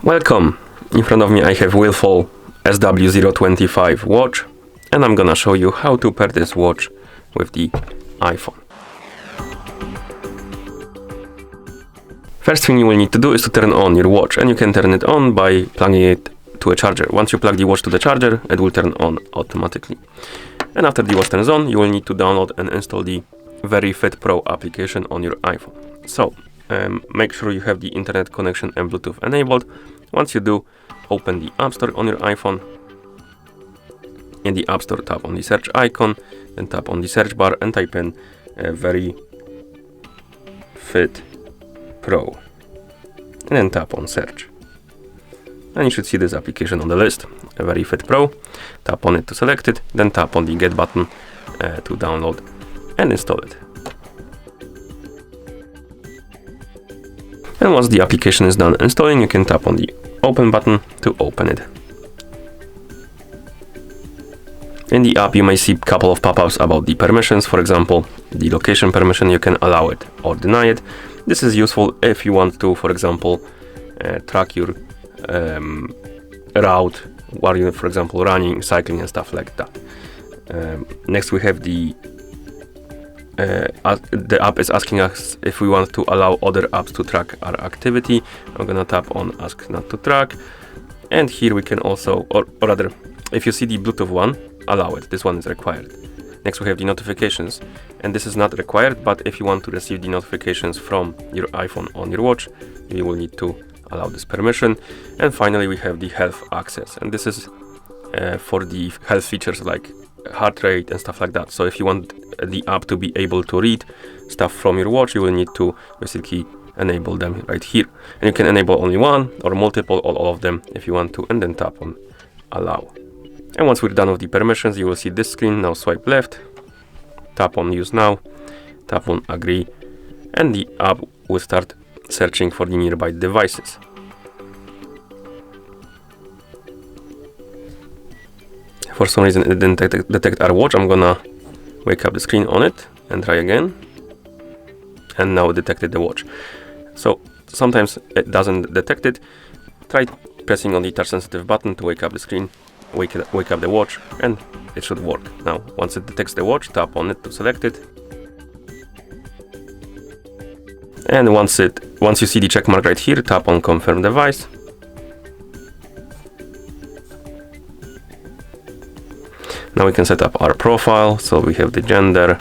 Welcome! In front of me I have Willful SW025 watch, and I'm gonna show you how to pair this watch with the iPhone. First thing you will need to do is to turn on your watch, and you can turn it on by plugging it to a charger. Once you plug the watch to the charger, it will turn on automatically. And after the watch turns on, you will need to download and install the VeryFit Pro application on your iPhone. So make sure you have the internet connection and Bluetooth enabled. Once you do, open the App Store on your iPhone. In the App Store, tap on the search icon, then tap on the search bar and type in VeryFit Pro, and then tap on search. And you should see this application on the list, VeryFit Pro. Tap on it to select it, then tap on the Get button to download and install it. And once the application is done installing, you can tap on the Open button to open it. In the app, you may see a couple of pop-ups about the permissions. For example, the location permission, you can allow it or deny it. This is useful if you want to, for example, track your route while you're, for example, running, cycling and stuff like that. Next we have the app is asking us if we want to allow other apps to track our activity. I'm gonna tap on Ask Not to Track, and here we can also, or rather, if you see the Bluetooth one, allow it. This one is required. Next we have the notifications, and this is not required, but if you want to receive the notifications from your iPhone on your watch, you will need to allow this permission. And finally we have the health access, and this is for the health features like heart rate and stuff like that. So if you want the app to be able to read stuff from your watch, you will need to basically enable them right here. And you can enable only one or multiple or all of them if you want to, and then tap on allow. And once we're done with the permissions, you will see this screen. Now swipe left, tap on use now, tap on agree, and the app will start searching for the nearby devices. For some reason it didn't detect our watch. I'm gonna wake up the screen on it and try again. And now it detected the watch. So sometimes it doesn't detect it. Try pressing on the touch sensitive button to wake up the screen, wake up the watch, and it should work. Now once it detects the watch, tap on it to select it. And once you see the check mark right here, tap on confirm device. Now we can set up our profile. So we have the gender,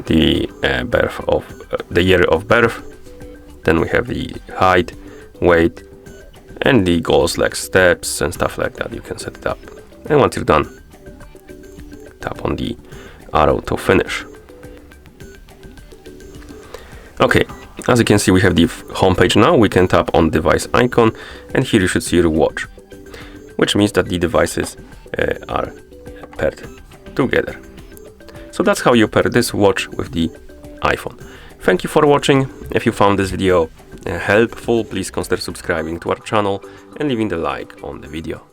the the year of birth, then we have the height, weight, and the goals like steps and stuff like that. You can set it up. And once you're done, tap on the arrow to finish. Okay, as you can see, we have the home page now. We can tap on device icon, and here you should see your watch, which means that the devices are paired together. So that's how you pair this watch with the iPhone. Thank you for watching. If you found this video helpful, please consider subscribing to our channel and leaving the like on the video.